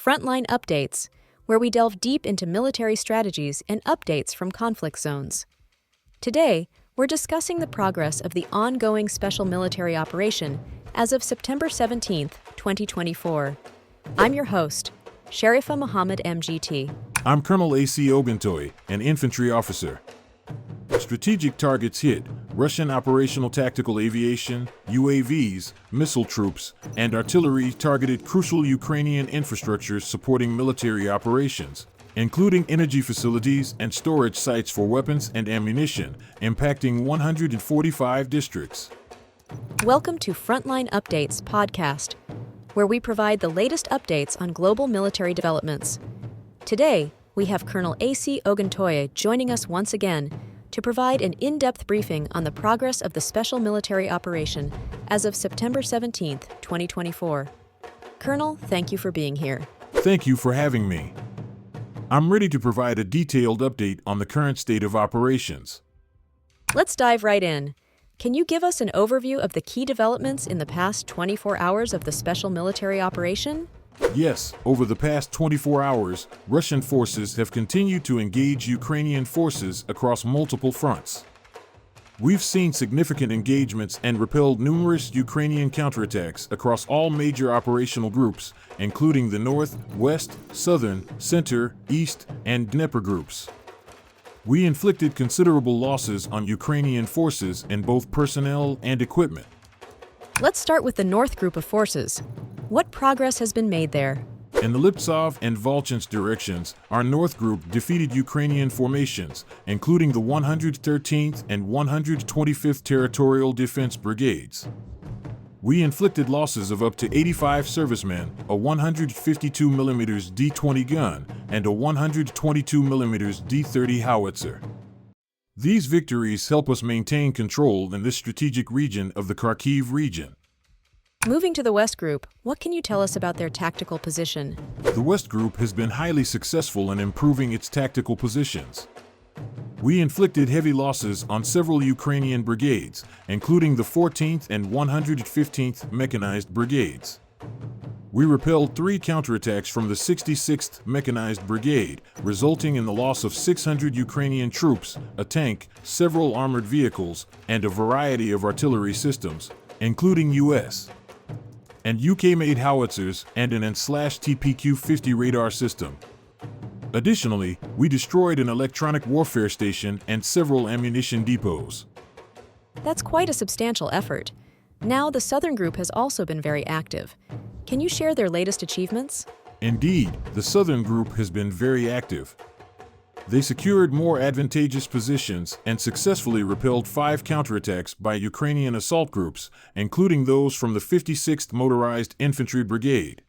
Frontline Updates, where we delve deep into military strategies and updates from conflict zones. Today, we're discussing the progress of the ongoing special military operation as of September 17, 2024. I'm your host, Sharifa Muhammad MGT. I'm Colonel A.C. Oguntoye, an infantry officer. Strategic targets hit: Russian operational tactical aviation, UAVs, missile troops, and artillery targeted crucial Ukrainian infrastructures supporting military operations, including energy facilities and storage sites for weapons and ammunition, impacting 145 districts. Welcome to Frontline Updates podcast, where we provide the latest updates on global military developments. Today, we have Colonel A.C. Oguntoye joining us once again to provide an in-depth briefing on the progress of the special military operation as of September 17, 2024. Colonel, thank you for being here. Thank you for having me. I'm ready to provide a detailed update on the current state of operations. Let's dive right in. Can you give us an overview of the key developments in the past 24 hours of the special military operation? Yes, over the past 24 hours, Russian forces have continued to engage Ukrainian forces across multiple fronts. We've seen significant engagements and repelled numerous Ukrainian counterattacks across all major operational groups, including the North, West, Southern, Center, East, and Dnieper groups. We inflicted considerable losses on Ukrainian forces in both personnel and equipment. Let's start with the North group of forces. What progress has been made there? In the Liptsov and Volchansk directions, our North Group defeated Ukrainian formations, including the 113th and 125th Territorial Defense Brigades. We inflicted losses of up to 85 servicemen, a 152mm D-20 gun, and a 122mm D-30 howitzer. These victories help us maintain control in this strategic region of the Kharkiv region. Moving to the West Group, what can you tell us about their tactical position? The West Group has been highly successful in improving its tactical positions. We inflicted heavy losses on several Ukrainian brigades, including the 14th and 115th Mechanized Brigades. We repelled 3 counterattacks from the 66th Mechanized Brigade, resulting in the loss of 600 Ukrainian troops, a tank, several armored vehicles, and a variety of artillery systems, including U.S. and UK-made howitzers and an N/TPQ-50 radar system. Additionally, we destroyed an electronic warfare station and several ammunition depots. That's quite a substantial effort. Now, the Southern Group has also been very active. Can you share their latest achievements? Indeed, the Southern Group has been very active. They secured more advantageous positions and successfully repelled 5 counterattacks by Ukrainian assault groups, including those from the 56th Motorized Infantry Brigade.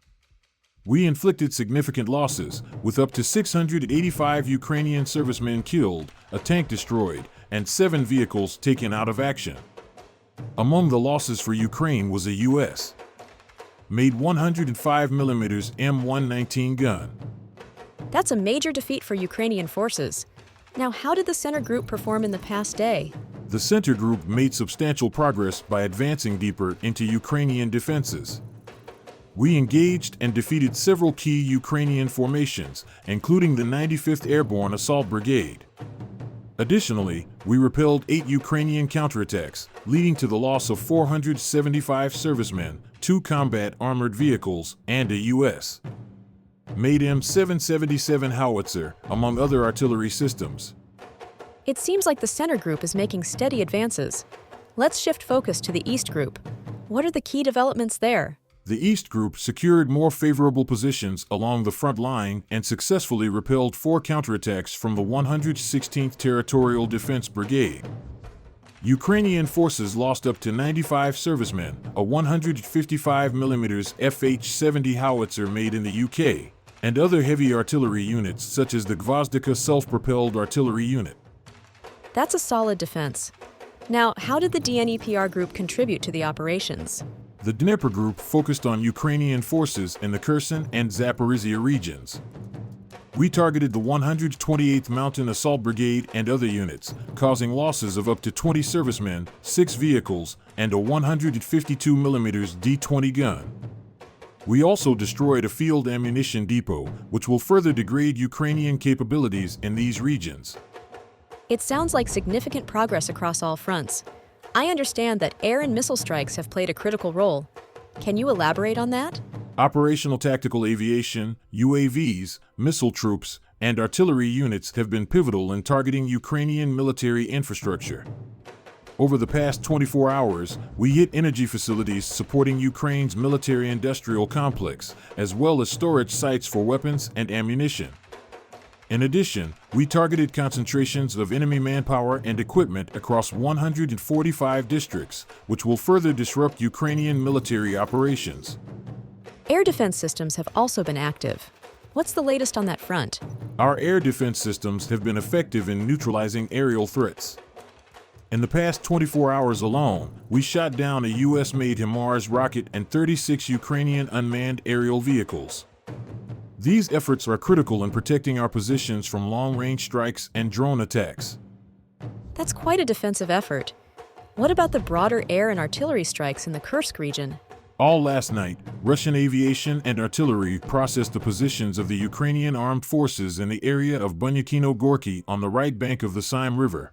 We inflicted significant losses, with up to 685 Ukrainian servicemen killed, a tank destroyed, and 7 vehicles taken out of action. Among the losses for Ukraine was a U.S. made 105mm M119 gun. That's a major defeat for Ukrainian forces. Now, how did the Center Group perform in the past day? The Center Group made substantial progress by advancing deeper into Ukrainian defenses. We engaged and defeated several key Ukrainian formations, including the 95th Airborne Assault Brigade. Additionally, we repelled 8 Ukrainian counterattacks, leading to the loss of 475 servicemen, 2 combat armored vehicles, and a U.S. made M777 howitzer, among other artillery systems. It seems like the Center Group is making steady advances. Let's shift focus to the East Group. What are the key developments there? The East Group secured more favorable positions along the front line and successfully repelled 4 counterattacks from the 116th Territorial Defense Brigade. Ukrainian forces lost up to 95 servicemen, a 155mm FH-70 howitzer made in the UK, and other heavy artillery units such as the Gvozdika self-propelled artillery unit. That's a solid defense. Now, how did the DNEPR Group contribute to the operations? The Dnieper Group focused on Ukrainian forces in the Kherson and Zaporizhia regions. We targeted the 128th Mountain Assault Brigade and other units, causing losses of up to 20 servicemen, 6 vehicles, and a 152mm D-20 gun. We also destroyed a field ammunition depot, which will further degrade Ukrainian capabilities in these regions. It sounds like significant progress across all fronts. I understand that air and missile strikes have played a critical role. Can you elaborate on that? Operational tactical aviation, UAVs, missile troops, and artillery units have been pivotal in targeting Ukrainian military infrastructure. Over the past 24 hours, we hit energy facilities supporting Ukraine's military-industrial complex, as well as storage sites for weapons and ammunition. In addition, we targeted concentrations of enemy manpower and equipment across 145 districts, which will further disrupt Ukrainian military operations. Air defense systems have also been active. What's the latest on that front? Our air defense systems have been effective in neutralizing aerial threats. In the past 24 hours alone, we shot down a US-made HIMARS rocket and 36 Ukrainian unmanned aerial vehicles. These efforts are critical in protecting our positions from long-range strikes and drone attacks. That's quite a defensive effort. What about the broader air and artillery strikes in the Kursk region? All last night, Russian aviation and artillery processed the positions of the Ukrainian armed forces in the area of Bunyakino-Gorky on the right bank of the Sime River.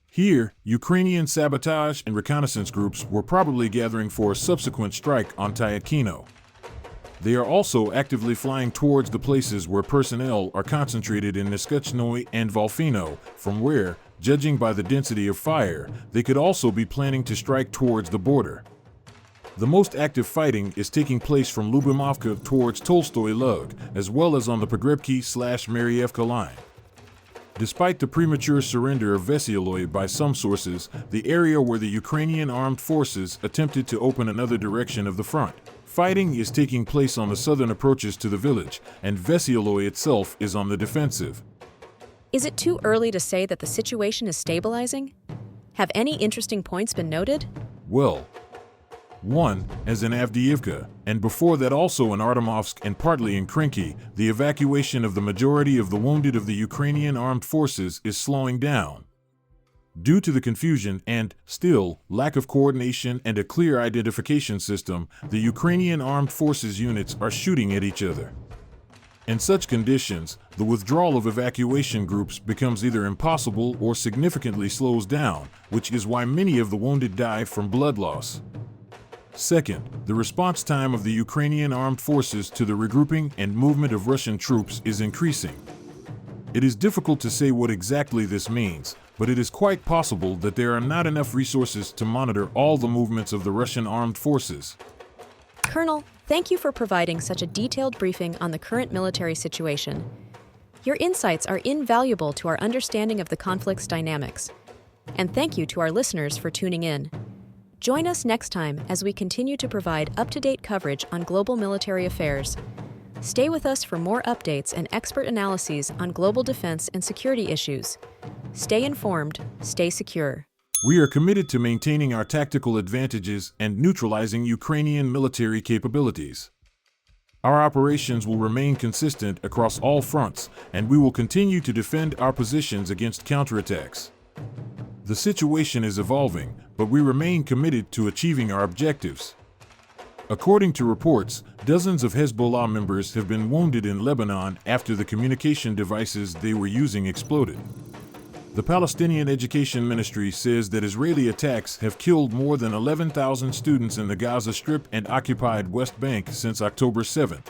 Here, Ukrainian sabotage and reconnaissance groups were probably gathering for a subsequent strike on Tyakino. They are also actively flying towards the places where personnel are concentrated in Neskutchnoye and Volfino, from where, judging by the density of fire, they could also be planning to strike towards the border. The most active fighting is taking place from Lyubimovka towards Tolstoy Lug, as well as on the Pogrebki/Marievka line. Despite the premature surrender of Veselye by some sources, the area where the Ukrainian armed forces attempted to open another direction of the front. Fighting is taking place on the southern approaches to the village, and Veselye itself is on the defensive. Is it too early to say that the situation is stabilizing? Have any interesting points been noted? Well, one, as in Avdiivka, and before that also in Artemovsk and partly in Krinky, the evacuation of the majority of the wounded of the Ukrainian armed forces is slowing down. Due to the confusion and, still, lack of coordination and a clear identification system, the Ukrainian armed forces units are shooting at each other. In such conditions, the withdrawal of evacuation groups becomes either impossible or significantly slows down, which is why many of the wounded die from blood loss. Second, the response time of the Ukrainian armed forces to the regrouping and movement of Russian troops is increasing. It is difficult to say what exactly this means, but it is quite possible that there are not enough resources to monitor all the movements of the Russian armed forces. Colonel, thank you for providing such a detailed briefing on the current military situation. Your insights are invaluable to our understanding of the conflict's dynamics. And thank you to our listeners for tuning in. Join us next time as we continue to provide up-to-date coverage on global military affairs. Stay with us for more updates and expert analyses on global defense and security issues. Stay informed, stay secure. We are committed to maintaining our tactical advantages and neutralizing Ukrainian military capabilities. Our operations will remain consistent across all fronts, and we will continue to defend our positions against counterattacks. The situation is evolving, but we remain committed to achieving our objectives. According to reports, dozens of Hezbollah members have been wounded in Lebanon after the communication devices they were using exploded. The Palestinian Education Ministry says that Israeli attacks have killed more than 11,000 students in the Gaza Strip and occupied West Bank since October 7th.